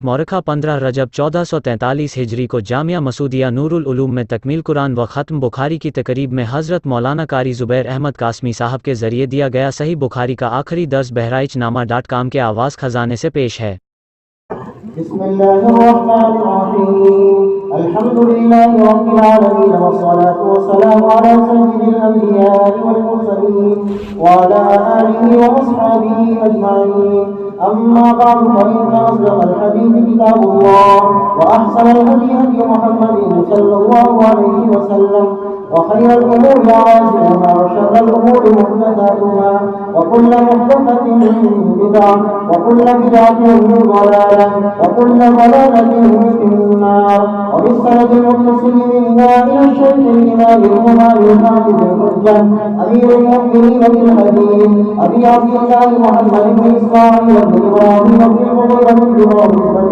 مورخہ 15 رجب 1443 ہجری کو جامعہ مسعودیہ نور العلوم میں تکمیل قرآن و ختم بخاری کی تقریب میں حضرت مولانا قاری زبیر احمد قاسمی صاحب کے ذریعے دیا گیا صحیح بخاری کا آخری درس بہرائچ نامہ.com کے آواز خزانے سے پیش ہے۔ بسم اللہ الرحمن الرحیم الحمد للہ رب العالمین والصلاة والسلام علی سید الانبیاء والمرسلین وعلی آلہ واصحابہ اجمعین اما بعد فإن أصدق الحديث كتاب الله وأحسن الهدي هدي محمد صلى الله عليه وسلم وخير الأمور عاجلها وشر الأمور محدثاتها وكل محدثة بدعة وكل بدعة ضلالة وكل ضلالة في النار وبالسند المتصل منا إلى الشيخ الإمام الإمام الحافظ الحجة أمير المؤمنين في الحديث أبي عبد الله محمد بن إسماعيل بن إبراهيم بن المغيرة بن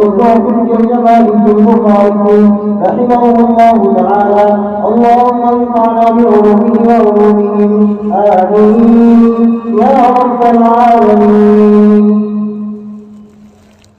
إبراهيم الجمال البخاري رحمه الله تعالى اللهم انفعنا بعلومه وعلومهم آمين يا رب العالمين.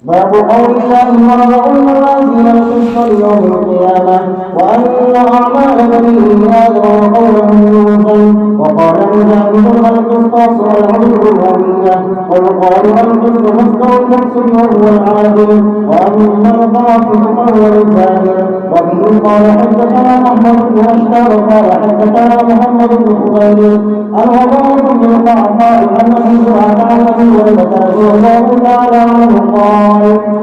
باب قول الله ورفع الموازين القسط ليوم القيامة وأن أعمال بني آدم وقولهم يوزن وقال مجاهد القسطاس والعدل الرومية ويقال القسط مصدر المقصد وهو العادل وأما الباطل فهو الجاهل. وبه قال حدثنا أحمد بن أشتر قال حدثنا محمد بن خبيب الوضاء بن القعقاع أنه سمع عن أبي هريرة رضي الله تعالى عنه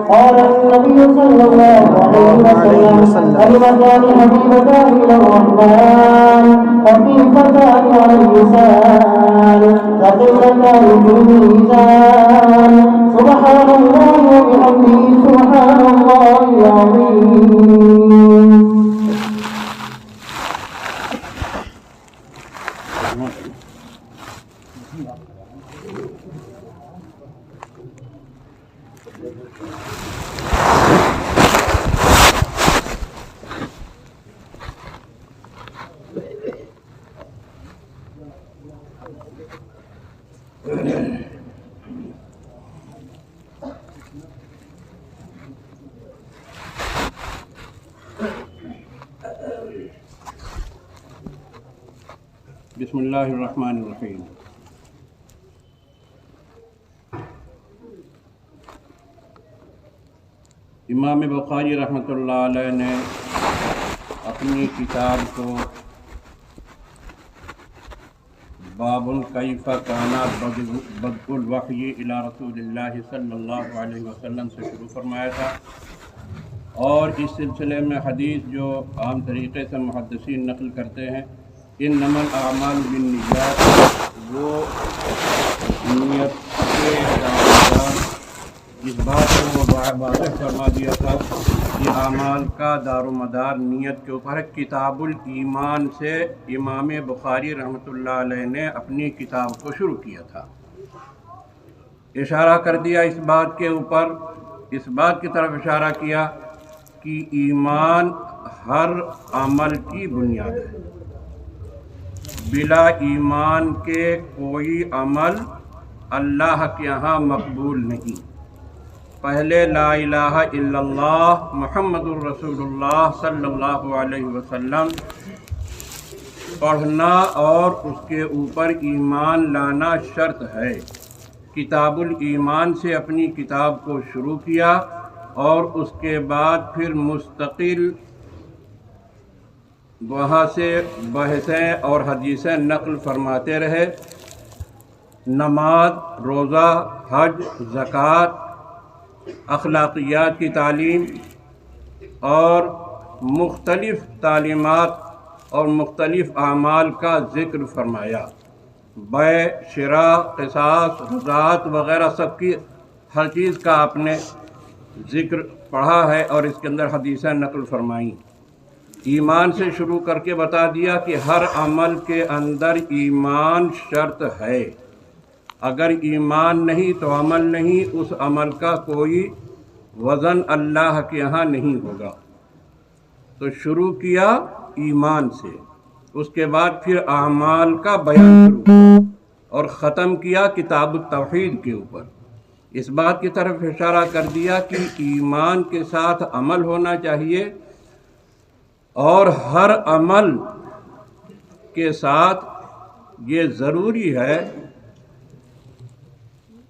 قال النبي صلى الله عليه وسلم كلمتان حبيبتان إلى الرحمن خفيفتان على اللسان ثقيلتان في الميزان سبحان الله وبحمده سبحان الله العظيم. بسم اللہ الرحمن الرحیم. امام بخاری رحمۃ اللہ علیہ نے اپنی کتاب کو باب کیف کان بدء الوحی الی رسول اللہ صلی اللہ علیہ وسلم سے شروع فرمایا تھا، اور اس سلسلے میں حدیث جو عام طریقے سے محدثین نقل کرتے ہیں انما الاعمال بالنیات، وہ نیت کے دار اس بات کو واضح فرما دیا تھا کہ اعمال کا دار و مدار نیت کے اوپر ہے. کتاب الایمان سے امام بخاری رحمۃ اللہ علیہ نے اپنی کتاب کو شروع کیا تھا. اشارہ کر دیا اس بات کے اوپر، اس بات کی طرف اشارہ کیا کہ ایمان ہر عمل کی بنیاد ہے. بلا ایمان کے کوئی عمل اللہ کے یہاں مقبول نہیں. پہلے لا الہ الا اللہ محمد الرسول اللہ صلی اللہ علیہ وسلم پڑھنا اور اس کے اوپر ایمان لانا شرط ہے. کتاب الایمان سے اپنی کتاب کو شروع کیا اور اس کے بعد پھر مستقل وہاں سے بحثیں اور حدیثیں نقل فرماتے رہے. نماز، روزہ، حج، زکوٰۃ، اخلاقیات کی تعلیم اور مختلف تعلیمات اور مختلف اعمال کا ذکر فرمایا. بیع، شراء، قصاص، رضاعت وغیرہ سب کی ہر چیز کا آپ نے ذکر پڑھا ہے اور اس کے اندر حدیثیں نقل فرمائیں. ایمان سے شروع کر کے بتا دیا کہ ہر عمل کے اندر ایمان شرط ہے. اگر ایمان نہیں تو عمل نہیں، اس عمل کا کوئی وزن اللہ کے یہاں نہیں ہوگا. تو شروع کیا ایمان سے، اس کے بعد پھر اعمال کا بیان شروع کیا اور ختم کیا کتاب التوحید کے اوپر. اس بات کی طرف اشارہ کر دیا کہ ایمان کے ساتھ عمل ہونا چاہیے، اور ہر عمل کے ساتھ یہ ضروری ہے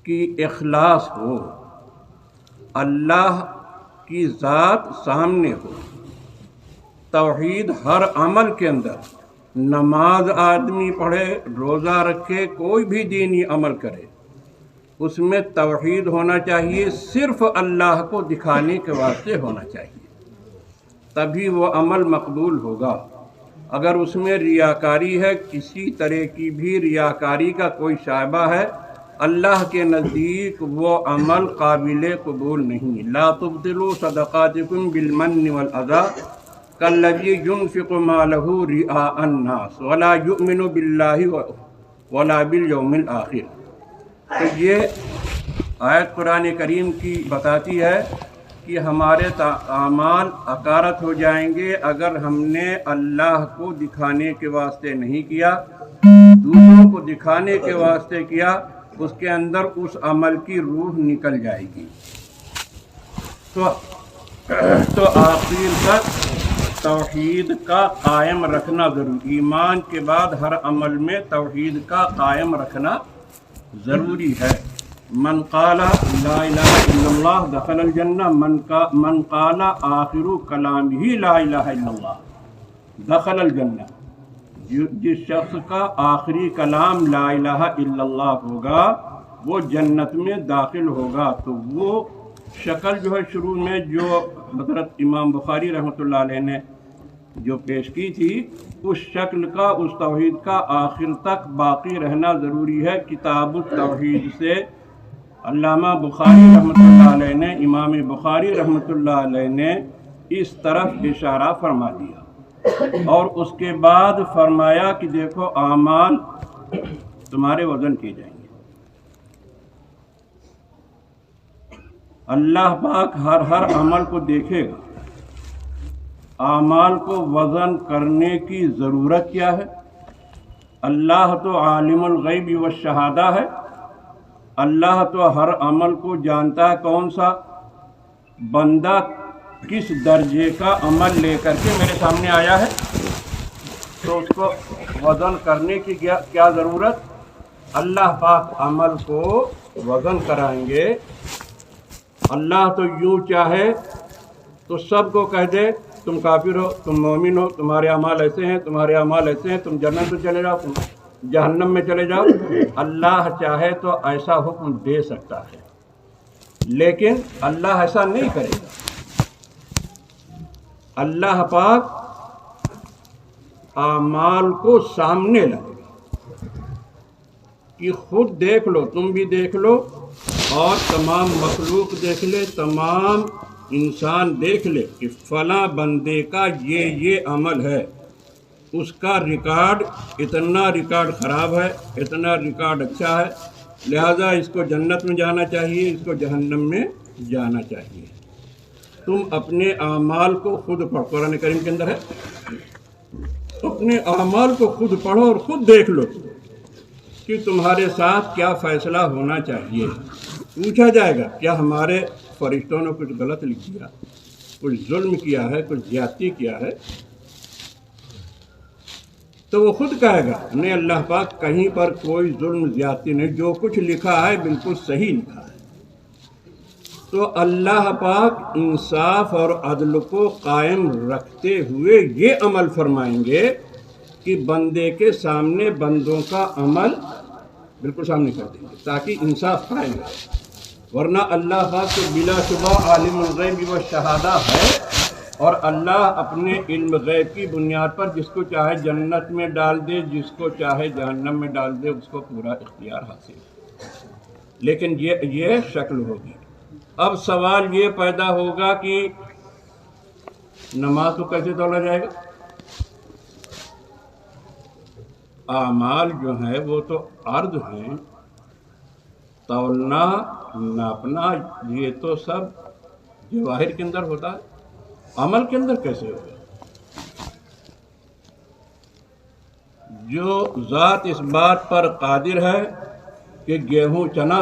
کہ اخلاص ہو، اللہ کی ذات سامنے ہو۔ توحید ہر عمل کے اندر، نماز آدمی پڑھے، روزہ رکھے، کوئی بھی دینی عمل کرے، اس میں توحید ہونا چاہیے، صرف اللہ کو دکھانے کے واسطے ہونا چاہیے، تبھی وہ عمل مقبول ہوگا۔ اگر اس میں ریاکاری ہے، کسی طرح کی بھی ریاکاری کا کوئی شائبہ ہے، اللہ کے نزدیک وہ عمل قابل قبول نہیں۔ لا تبطلوا صدقاتکم بالمن والأذى کالذی ينفق مالہ رئاء الناس ولا یؤمن باللہ ولا بالیوم الآخر۔ تو یہ آیت قرآن کریم کی بتاتی ہے کہ ہمارے اعمال عکارت ہو جائیں گے اگر ہم نے اللہ کو دکھانے کے واسطے نہیں کیا، دوسروں کو دکھانے کے واسطے کیا، اس کے اندر اس عمل کی روح نکل جائے گی۔ تو آخر تک توحید کا قائم رکھنا ضروری، ایمان کے بعد ہر عمل میں توحید کا قائم رکھنا ضروری ہے۔ من قال لا الہ الا اللہ دخل الجنہ، من قال آخر کلامہ لا الہ الا اللہ دخل الجنہ، جس شخص کا آخری کلام لا الہ الا اللہ ہوگا وہ جنت میں داخل ہوگا۔ تو وہ شکل جو ہے شروع میں جو حضرت امام بخاری رحمۃ اللہ علیہ نے جو پیش کی تھی، اس شکل کا، اس توحید کا آخر تک باقی رہنا ضروری ہے۔ کتاب التوحید سے علامہ بخاری رحمۃ اللہ علیہ نے، امام بخاری رحمۃ اللہ علیہ نے اس طرف اشارہ فرما دیا، اور اس کے بعد فرمایا کہ دیکھو اعمال تمہارے وزن کیے جائیں گے۔ اللہ پاک ہر عمل کو دیکھے گا۔ اعمال کو وزن کرنے کی ضرورت کیا ہے؟ اللہ تو عالم الغیب والشہادہ ہے، اللہ تو ہر عمل کو جانتا ہے۔ کون سا بندہ کس درجے کا عمل لے کر کے میرے سامنے آیا ہے، تو اس کو وزن کرنے کی کیا ضرورت؟ اللہ پاک عمل کو وزن کرائیں گے۔ اللہ تو یوں چاہے تو سب کو کہہ دے تم کافر ہو، تم مومن ہو، تمہارے اعمال ایسے ہیں، تمہارے اعمال ایسے ہیں، تم جنت میں چلے جاؤ، تم جہنم میں چلے جاؤ۔ اللہ چاہے تو ایسا حکم دے سکتا ہے، لیکن اللہ ایسا نہیں کرے گا۔ اللہ پاک اعمال کو سامنے لائے کہ خود دیکھ لو، تم بھی دیکھ لو، اور تمام مخلوق دیکھ لے، تمام انسان دیکھ لے کہ فلاں بندے کا یہ عمل ہے، اس کا ریکارڈ اتنا ریکارڈ خراب ہے، اتنا ریکارڈ اچھا ہے، لہذا اس کو جنت میں جانا چاہیے، اس کو جہنم میں جانا چاہیے۔ تم اپنے اعمال کو خود پڑھو، قرآن کریم کے اندر ہے، اپنے اعمال کو خود پڑھو اور خود دیکھ لو کہ تمہارے ساتھ کیا فیصلہ ہونا چاہیے۔ پوچھا جائے گا کیا ہمارے فرشتوں نے کچھ غلط لکھ دیا، کچھ ظلم کیا ہے، کچھ زیادتی کیا ہے؟ تو وہ خود کہے گا نہیں، اللہ پاک کہیں پر کوئی ظلم زیادتی نہیں، جو کچھ لکھا ہے بالکل صحیح لکھا ہے۔ تو اللہ پاک انصاف اور عدل کو قائم رکھتے ہوئے یہ عمل فرمائیں گے کہ بندے کے سامنے بندوں کا عمل بالکل سامنے کر دیں گے تاکہ انصاف قائم رہے۔ ورنہ اللہ پاک تو بلا شبہ عالم الغیب والشہادہ ہے، اور اللہ اپنے علم غیب کی بنیاد پر جس کو چاہے جنت میں ڈال دے، جس کو چاہے جہنم میں ڈال دے، اس کو پورا اختیار حاصل ہے۔ لیکن یہ شکل ہوگی۔ اب سوال یہ پیدا ہوگا کہ نماز کو کیسے تولا جائے گا؟ اعمال جو ہیں وہ تو عرض ہیں، تولنا، ناپنا، یہ تو سب جواہر کے اندر ہوتا ہے، عمل کے اندر کیسے ہوگا؟ جو ذات اس بات پر قادر ہے کہ گیہوں چنا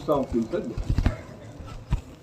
100%।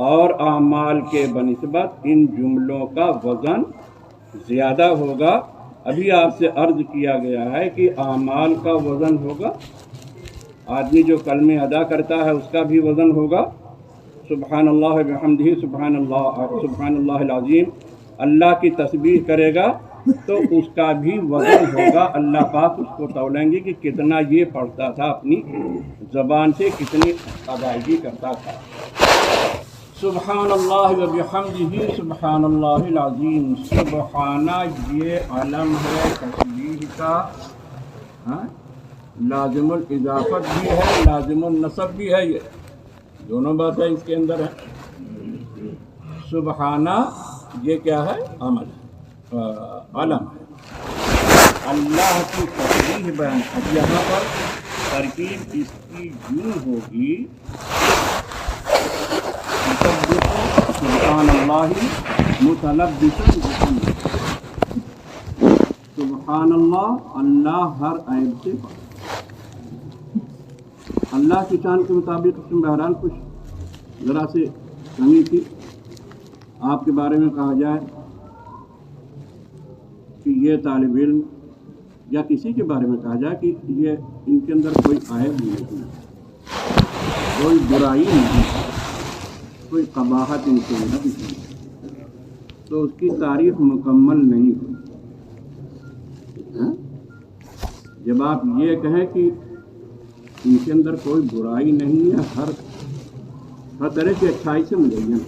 اور اعمال کے بنسبت ان جملوں کا وزن زیادہ ہوگا۔ ابھی آپ سے عرض کیا گیا ہے کہ اعمال کا وزن ہوگا، آدمی جو کلمے ادا کرتا ہے اس کا بھی وزن ہوگا، سبحان اللہ بحمدہ سبحان اللہ العظیم، اللہ کی تسبیح کرے گا تو اس کا بھی وزن ہوگا، اللہ پاک اس کو تولیں گے کہ کتنا یہ پڑھتا تھا، اپنی زبان سے کتنی ادائیگی کرتا تھا۔ سبحان اللہ و بحمدہ سبحان اللہ العظیم، سبحانہ یہ علم ہے تسبیح کا، لازم الاضافت بھی ہے، لازم النصب بھی ہے، یہ دونوں باتیں اس کے اندر ہیں۔ سبحانہ یہ کیا ہے؟ عمل ہے، علم ہے، اللہ کی تسبیح بیان۔ اب یہاں پر ترکیب اس کی یوں ہوگی، سبحان اللہ متلبسا بحمدہ، سبحان اللہ اللہ ہر عیب سے پاک۔ اللہ کی شان کے مطابق اس میں بہرحال کچھ ذرا سے کمی تھی۔ آپ کے بارے میں کہا جائے کہ یہ طالب علم، یا کسی کے بارے میں کہا جائے کہ یہ ان کے اندر کوئی عیب نہیں، کوئی برائی نہیں، کوئی قباحت ان کے اندر نہیں، تو اس کی تعریف مکمل نہیں ہوئی۔ جب آپ یہ کہیں کہ ان کے اندر کوئی برائی نہیں ہے، ہر طرح کی اچھائی سے مزین،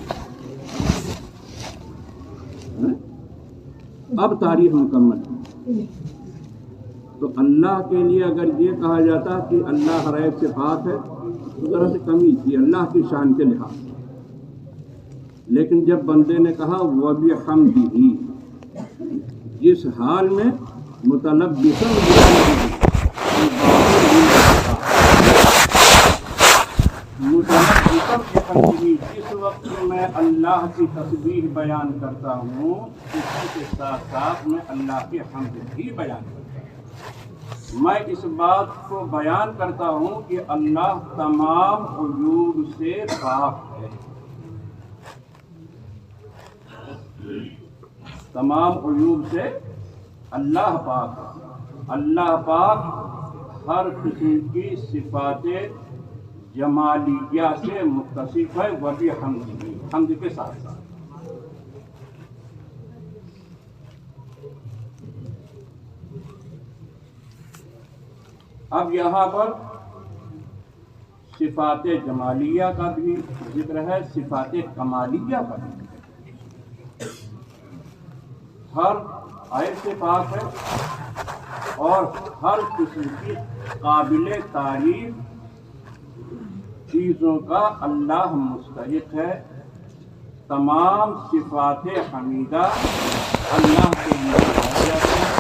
اب تعریف مکمل ہے۔ تو اللہ کے لیے اگر یہ کہا جاتا کہ اللہ ہر عیب سے پاک ہے تو ذرا سے کمی تھی اللہ کی شان کے لحاظ سے، لیکن جب بندے نے کہا وَبِحَمْدِهِ، جس حال میں متلبساً جس وقت میں اللہ کی تسبیح بیان کرتا ہوں، اسی کے ساتھ ساتھ میں اللہ کی حمد بھی بیان کرتا ہوں۔ میں اس بات کو بیان کرتا ہوں کہ اللہ تمام عیوب سے پاک ہے، تمام عیوب سے اللہ پاک ہے۔ اللہ پاک ہر قسم کی صفات جمالیہ سے متصف ہے، وہ بھی حمد کے ساتھ ساتھ۔ اب یہاں پر صفات جمالیہ کا بھی ذکر ہے، صفات کمالیہ کا بھی، ہر عیب سے پاک ہے اور ہر قسم کی قابل تعریف چیزوں کا اللہ مستحق ہے۔ تمام صفات حمیدہ اللہ کے لیے پائی جاتی ہیں،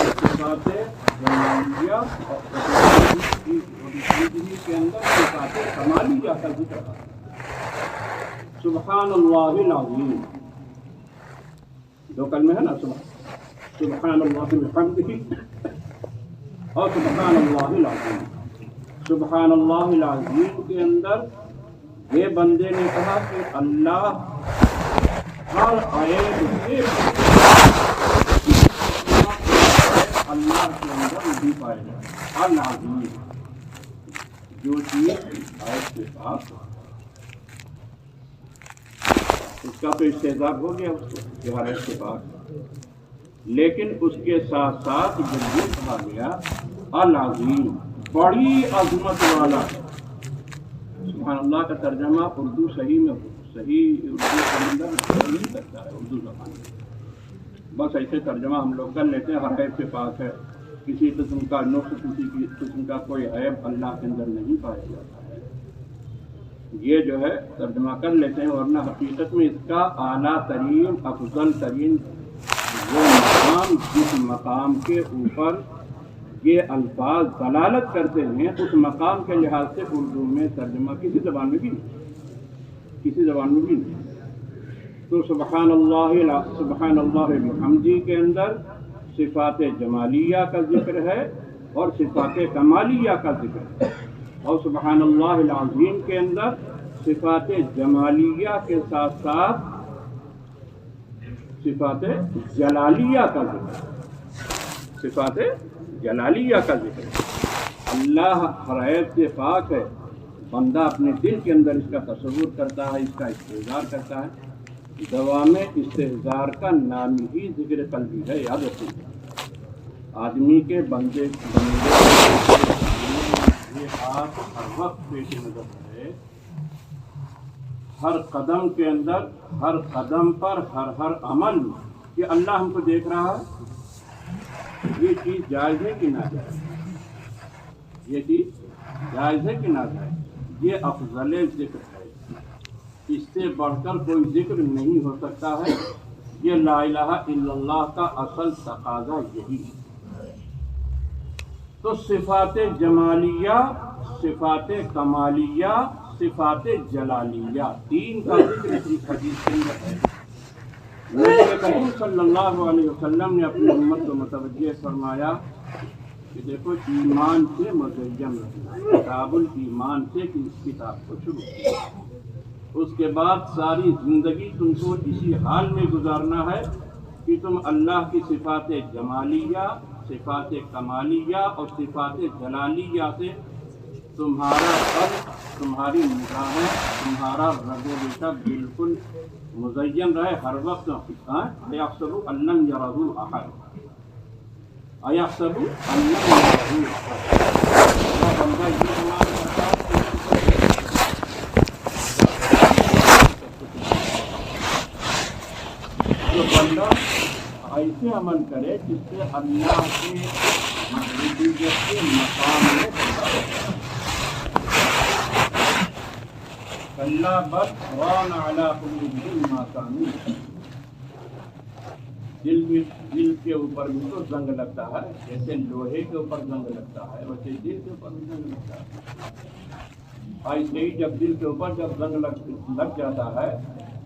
صفات جمالیہ اور کے اندر صفات کمالیہ کا ذکر ہے۔ سبحان اللہ العظیم، دو کلمے ہیں نا، سبحان اللہ بحمدہ اور سبحان اللہ العظیم۔ سبحان اللہ العظیم کے اندر یہ بندے نے کہا کہ اللہ ہر عیب سے اللہ کے اندر نہیں پائے جائے، العظیم، جو چیز عیب سے پاک ہو، اس کا تو استحضاب ہو گیا اس کو کہ ہر عیب سے پاک، لیکن اس کے ساتھ ساتھ جب یہ کہا گیا العظیم، بڑی عظمت والا۔ سبحان اللہ کا ترجمہ اردو صحیح میں صحیح اردو کے اندر نہیں کرتا ہے، اردو زبان میں بس ایسے ترجمہ ہم لوگ کر لیتے ہیں، ہر عیب سے پاک ہے، کسی قسم کا نقص، کسی قسم کا کوئی عیب اللہ کے اندر نہیں پایا جاتا ہے، یہ جو ہے ترجمہ کر لیتے ہیں، ورنہ حقیقت میں اس کا اعلیٰ ترین افضل ترین وہ مقام جس مقام کے اوپر یہ الفاظ دلالت کرتے ہیں، اس مقام کے لحاظ سے اردو میں ترجمہ کسی زبان میں بھی نہیں، کسی زبان میں بھی نہیں۔ تو سبحان اللہ بحمدہ کے اندر صفات جمالیہ کا ذکر ہے، اور صفات کمالیہ کا ذکر ہے، اور سبحان اللہ العظیم کے اندر صفات جمالیہ کے ساتھ ساتھ صفات جلالیہ کا ذکر ہے، صفات جلالیہ کا ذکر ہے۔ اللہ ہر عیب سے پاک ہے، بندہ اپنے دل کے اندر اس کا تصور کرتا ہے، اس کا استحضار کرتا ہے۔ دوام استحضار کا نام ہی ذکر قلبی ہے، یاد رکھیے۔ آدمی کے بندے یہ بات ہر وقت پیش نظر ہے، ہر قدم کے اندر، ہر قدم پر، ہر عمل میں کہ اللہ ہم کو دیکھ رہا ہے۔ یہ چیز جائز ہے کہ ناجائز؟ یہ چیز جائز ہے کہ ناجائز؟ یہ افضل ذکر ہے، اس سے بڑھ کر کوئی ذکر نہیں ہو سکتا ہے۔ یہ لا الہ الا اللہ کا اصل تقاضا یہی ہے۔ تو صفات جمالیہ، صفات کمالیہ، صفات جلالیہ، تین کا ذکر اس حدیث کے اندر ہے۔ نبی کریم صلی اللہ علیہ وسلم نے اپنی امت کو متوجہ فرمایا کہ دیکھو ایمان سے مزین رکھنا، کتاب الایمان سے اس کتاب کو شروع کیا، اس کے بعد ساری زندگی تم کو اسی حال میں گزارنا ہے کہ تم اللہ کی صفات جمالیہ، صفات کمالیہ اور صفات جلالیہ سے تمہارا قلب، تمہاری نگاہیں، تمہارا رگ و ریشہ بالکل مزین رہے ہر وقت۔ ایحسب ان لم یرہ احد، ایحسب ان لم یرہ احد، بندہ یہ گمان کرتا ہے جو بندہ ایسے عمل کرے جس سے اللہ کے محبوبیت کے مقام میں کلا بل ران علی قلوبہم ما کانوا یکسبون۔ دل کے اوپر بھی تو زنگ لگتا ہے، جیسے لوہے کے اوپر زنگ لگتا ہے ویسے دل کے اوپر بھی زنگ لگتا ہے۔ ایسے ہی جب دل کے اوپر جب زنگ لگ جاتا ہے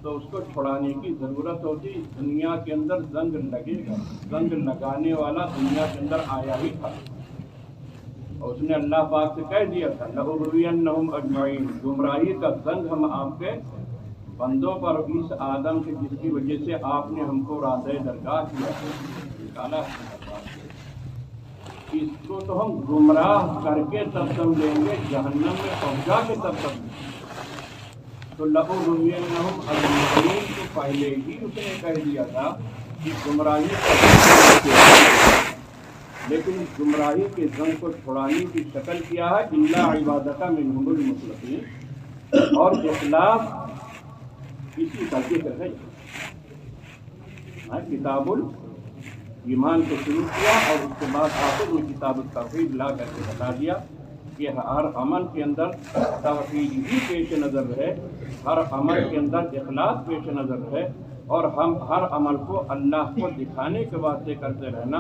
تو اس کو چھڑانے کی ضرورت ہوتی۔ دنیا کے اندر زنگ لگے گا، زنگ لگانے والا دنیا کے اندر آیا ہی تھا، اور اس نے اللہ پاک سے کہہ دیا تھا لَأُغْوِيَنَّهُمْ أَجْمَعِينَ، گمراہی کا زنگ ہم آپ کے بندوں پر، اس آدم سے جس کی وجہ سے آپ نے ہم کو رازِ درگاہ کیا، نکالا اس کو تو ہم گمراہ کر کے تب سمجھیں گے، جہنم میں پہنچا کے تب سمجھیں۔ تو لَأُغْوِيَنَّهُمْ أَجْمَعِينَ تو پہلے ہی اس نے کہہ دیا تھا کہ گمراہی کا، لیکن گمراہی کے زنگ کو چھڑانے کی شکل کیا ہے اِلَّا عِبَادَكَ مِنْهُمُ الْمُخْلَصِينَ، اور اخلاص اسی کا ذکر ہے۔ کتاب الایمان کو شروع کیا اور اس کے بعد آخر میں کتاب التوحید لا کر کے بتا دیا کہ ہر عمل کے اندر توحید ہی پیش نظر رہے، ہر عمل کے اندر اخلاص پیش نظر رہے، اور ہم ہر عمل کو اللہ کو دکھانے کے واسطے کرتے رہنا،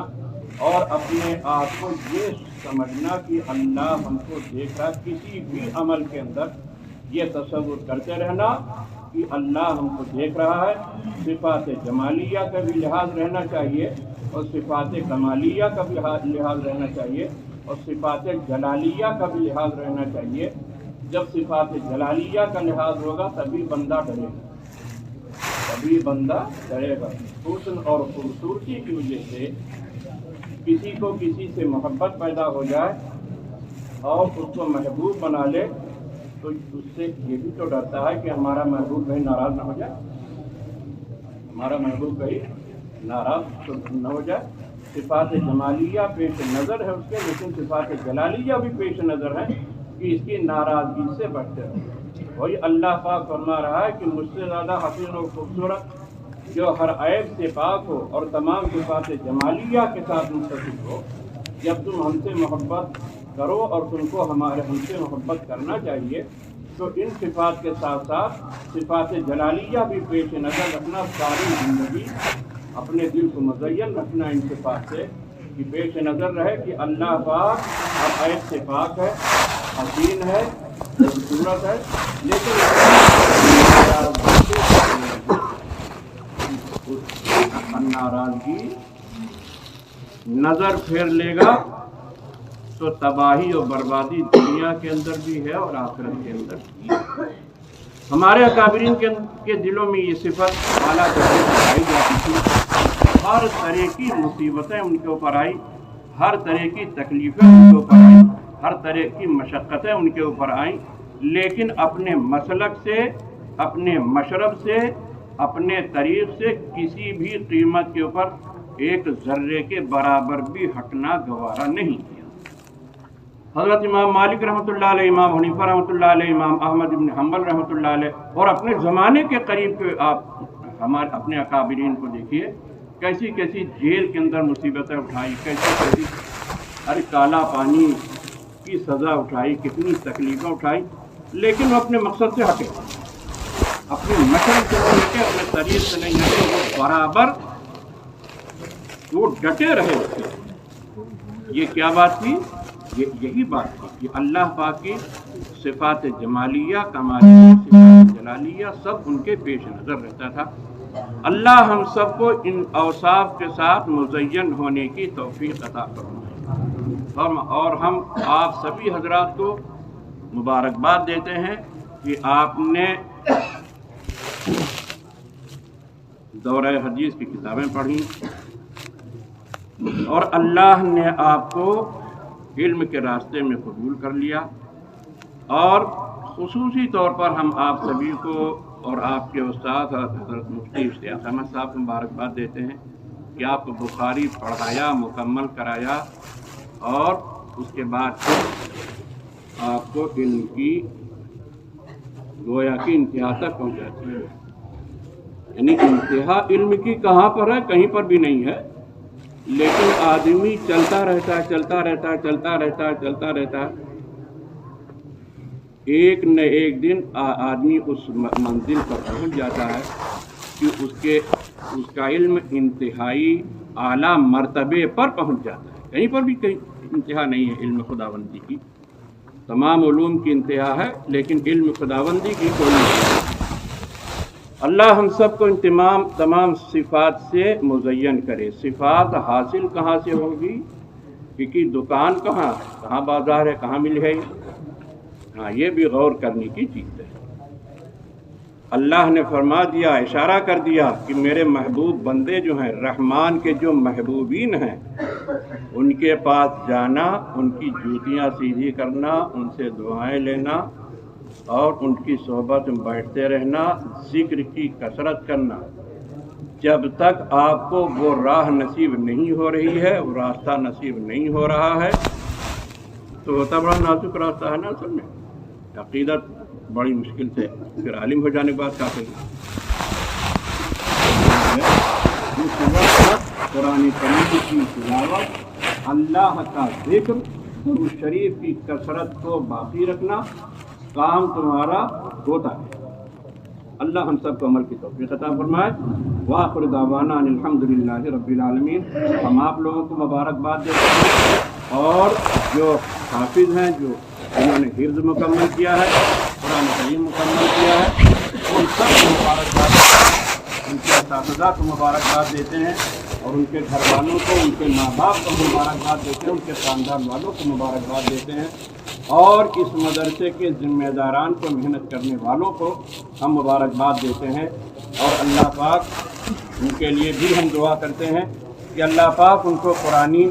اور اپنے آپ کو یہ سمجھنا کہ اللہ ہم کو دیکھ رہا۔ کسی بھی عمل کے اندر یہ تصور کرتے رہنا کہ اللہ ہم کو دیکھ رہا ہے۔ صفات جمالیہ کا بھی لحاظ رہنا چاہیے، اور صفات کمالیہ کا بھی لحاظ رہنا چاہیے، اور صفات جلالیہ کا بھی لحاظ رہنا چاہیے۔ جب صفات جلالیہ کا لحاظ ہوگا تبھی بندہ ڈرے گا، تبھی بندہ ڈرے گا۔ حسن اور خوبصورتی کی وجہ سے کسی کو کسی سے محبت پیدا ہو جائے اور اس کو محبوب بنا لے تو اس سے یہ بھی تو ڈرتا ہے کہ ہمارا محبوب کہیں ناراض نہ ہو جائے، ہمارا محبوب کہیں ناراض نہ ہو جائے۔ صفات جمالیہ پیش نظر ہے اس کے، لیکن صفات جلالیہ بھی پیش نظر ہے کہ اس کی ناراضگی سے بچتے رہو۔ وہی اللہ پاک فرما رہا ہے کہ مجھ سے زیادہ حسین اور خوبصورت جو ہر عیب سے پاک ہو اور تمام صفات جمالیہ کے ساتھ متصف ہو، جب تم ہم سے محبت کرو اور تم کو ہم سے محبت کرنا چاہیے تو ان صفات کے ساتھ ساتھ صفات جلالیہ بھی پیش نظر رکھنا، ساری زندگی اپنے دل کو مزین رکھنا ان صفات سے کہ پیش نظر رہے کہ اللہ پاک ہر عیب سے پاک ہے، حسین ہے، خوبصورت ہے، لیکن ناراضگی نظر پھیر لے گا تو تباہی اور بربادی دنیا کے اندر بھی ہے اور آخرت کے اندر بھی ہے۔ ہمارے اکابرین کے دلوں میں یہ صفت اعلیٰ درجے پر پائی جاتی تھی۔ ہر طرح کی مصیبتیں ان کے اوپر آئی، ہر طرح کی تکلیفیں ان کے اوپر آئیں، ہر طرح کی مشقتیں ان کے اوپر آئیں، لیکن اپنے مسلک سے، اپنے مشرب سے، اپنے طریق سے کسی بھی قیمت کے اوپر ایک ذرے کے برابر بھی ہٹنا گوارا نہیں کیا۔ حضرت امام مالک رحمۃ اللہ علیہ، امام حنیفہ رحمۃ اللہ علیہ، امام احمد بن حنبل رحمۃ اللہ علیہ، اور اپنے زمانے کے قریب کے آپ ہمارے اپنے اکابرین کو دیکھیے، کیسی کیسی جیل کے اندر مصیبتیں اٹھائی، کیسی کیسی ہر کالا پانی کی سزا اٹھائی، کتنی تکلیفیں اٹھائی، لیکن وہ اپنے مقصد سے ہٹے، اپنے مشرق سے نہیں ہٹے، اپنے طریق سے نہیں ہٹے، وہ برابر وہ ڈٹے رہے اس سے۔ یہ کیا بات تھی؟ یہی بات تھی کہ اللہ پاک کی صفات جمالیہ، کمالیہ، صفات جلالیہ سب ان کے پیش نظر رہتا تھا۔ اللہ ہم سب کو ان اوصاف کے ساتھ مزین ہونے کی توفیق عطا فرمائے، اور ہم آپ سبھی حضرات کو مبارکباد دیتے ہیں کہ آپ نے دورہ حدیث کی کتابیں پڑھی اور اللہ نے آپ کو علم کے راستے میں قبول کر لیا، اور خصوصی طور پر ہم آپ سبھی کو اور آپ کے استاد حضرت مفتی اشتیاق احمد صاحب کو مبارکباد دیتے ہیں کہ آپ کو بخاری پڑھایا، مکمل کرایا، اور اس کے بعد پھر آپ کو علم کی گویا کی انتہا تک پہنچاتی ہے۔ یعنی انتہا علم کی کہاں پر ہے؟ کہیں پر بھی نہیں ہے، لیکن آدمی چلتا رہتا ہے، چلتا رہتا ہے، چلتا رہتا ہے، چلتا رہتا ہے، ایک نہ ایک دن آدمی اس منزل پر پہنچ جاتا ہے کہ اس کا علم انتہائی اعلیٰ مرتبے پر پہنچ جاتا ہے۔ کہیں پر بھی کہیں انتہا نہیں ہے علم خداوندی کی، تمام علوم کی انتہا ہے، لیکن علم خداوندی کی کوئی نہیں ہے۔ اللہ ہم سب کو ان تمام صفات سے مزین کرے۔ صفات حاصل کہاں سے ہوگی؟ کیونکہ دکان کہاں بازار ہے، کہاں مل ہے؟ ہاں، یہ بھی غور کرنے کی چیز ہے۔ اللہ نے فرما دیا، اشارہ کر دیا کہ میرے محبوب بندے جو ہیں، رحمان کے جو محبوبین ہیں، ان کے پاس جانا، ان کی جوتیاں سیدھی کرنا، ان سے دعائیں لینا، اور ان کی صحبت میں بیٹھتے رہنا، ذکر کی کثرت کرنا، جب تک آپ کو وہ راہ نصیب نہیں ہو رہی ہے، وہ راستہ نصیب نہیں ہو رہا ہے، تو ہوتا بڑا نازک راستہ ہے نا اصل میں۔ عقیدت بڑی مشکل سے، پھر عالم ہو جانے کے بعد کیا کریں؟ اس وقت قرآن کریم کی تلاوت، اللہ کا ذکر، درود شریف کی کثرت کو باقی رکھنا، کام تمہارا ہوتا ہے۔ اللہ ہم سب کو عمل کی توفیق عطا فرمائے۔ وآخر دعوانا ان الحمدللہ رب العالمین۔ ہم آپ لوگوں کو مبارکباد دیتے ہیں، اور جو حافظ ہیں، جو انہوں نے حفظ مکمل کیا ہے، قرآن کریم مکمل کیا ہے، ان سب کو مبارکباد دیتے ہیں، ان کے اساتذہ کو مبارکباد دیتے ہیں، اور ان کے گھر والوں کو، ان کے ماں باپ کو مبارکباد دیتے ہیں، ان کے خاندان والوں کو مبارکباد دیتے ہیں، اور اس مدرسے کے ذمہ داران کو، محنت کرنے والوں کو ہم مبارکباد دیتے ہیں، اور اللہ پاک ان کے لیے بھی ہم دعا کرتے ہیں کہ اللہ پاک ان کو قرآنی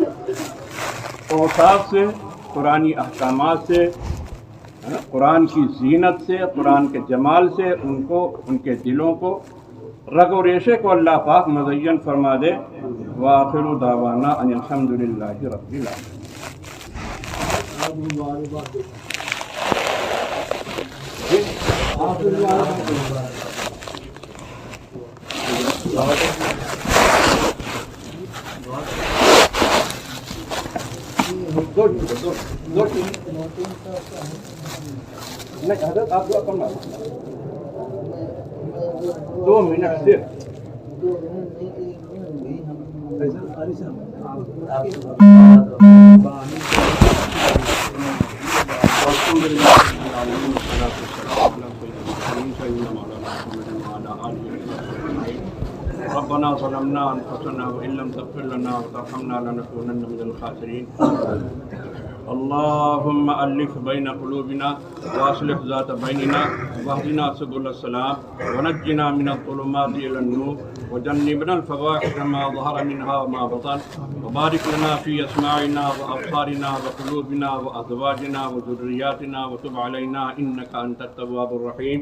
اوصاف سے، قرآنی احکامات سے، قرآن کی زینت سے، قرآن کے جمال سے ان کو، ان کے دلوں کو، رگ و ریشے کو اللہ پاک مزین فرما دے۔ وآخر دعوانا ان الحمدللہ رب العالمین۔ حضرت آپ دعا کرنا 2 منٹ صرف۔ ربنا ظلمنا انفسنا وان لم تغفر لنا وترحمنا لنكونن من الخاسرين۔ اللهم ألف بين قلوبنا وأصلح ذات بيننا واهدنا سبل السلام ونجنا من الظلمات إلى النور وجنبنا الفواحش ما ظهر منها وما بطن وبارك لنا في أسماعنا وأبصارنا وقلوبنا وأزواجنا وذرياتنا وتب علينا إنك أنت التواب الرحيم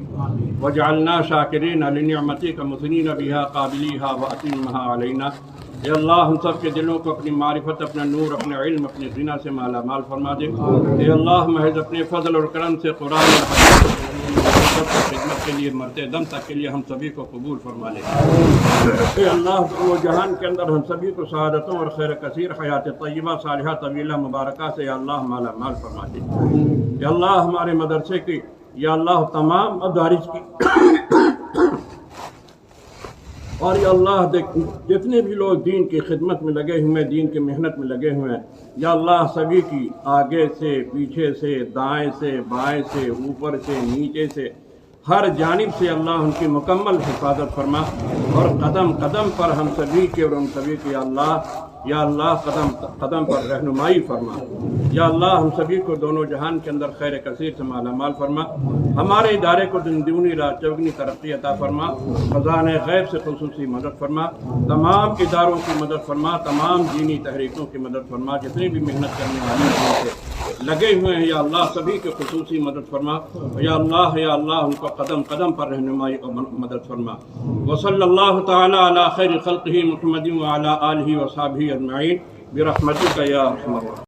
واجعلنا شاكرين لنعمتك مثنين بها قابليها وأتمها علينا. اے اللہ ہم سب کے دلوں کو اپنی معرفت، اپنا نور، اپنے علم، اپنی غنا سے مالا مال فرما دے. اے اللہ محض اپنے فضل اور کرم سے قرآن اور حدیث کی خدمت کے لیے مرتے دم تک کے لیے ہم سبھی کو قبول فرما لے. اے اللہ وہ جہان کے اندر ہم سبھی کو سعادتوں اور خیر کثیر حیات طیبہ صالحہ طویلہ مبارکہ سے یا اللہ مالا مال فرما دے. یا اللہ ہمارے مدرسے کی یا اللہ تمام مدارس کی اور یا اللہ جتنے بھی لوگ دین کی خدمت میں لگے ہوئے ہیں، دین کی محنت میں لگے ہوئے ہیں، یا اللہ سبھی کی آگے سے، پیچھے سے، دائیں سے، بائیں سے، اوپر سے، نیچے سے، ہر جانب سے اللہ ان کی مکمل حفاظت فرما اور قدم قدم پر ہم سبھی کے اور ان سبھی کی یا اللہ قدم قدم پر رہنمائی فرما. یا اللہ ہم سبھی کو دونوں جہان کے اندر خیر کثیر سے مالا مال فرما. ہمارے ادارے کو دن دونی رات چوگنی ترقی عطا فرما. خزانہ غیب سے خصوصی مدد فرما. تمام اداروں کی مدد فرما. تمام دینی تحریکوں کی مدد فرما. جتنے بھی محنت کرنے والے لگے ہوئے ہیں یا اللہ سبھی کے خصوصی مدد فرما. یا اللہ ان کو قدم قدم پر رہنمائی اور مدد فرما. وصلی اللہ تعالی علی خیر خلقہ محمد وعلی آلہ وصحبہ اجمعین برحمتک یا ارحم الراحمین.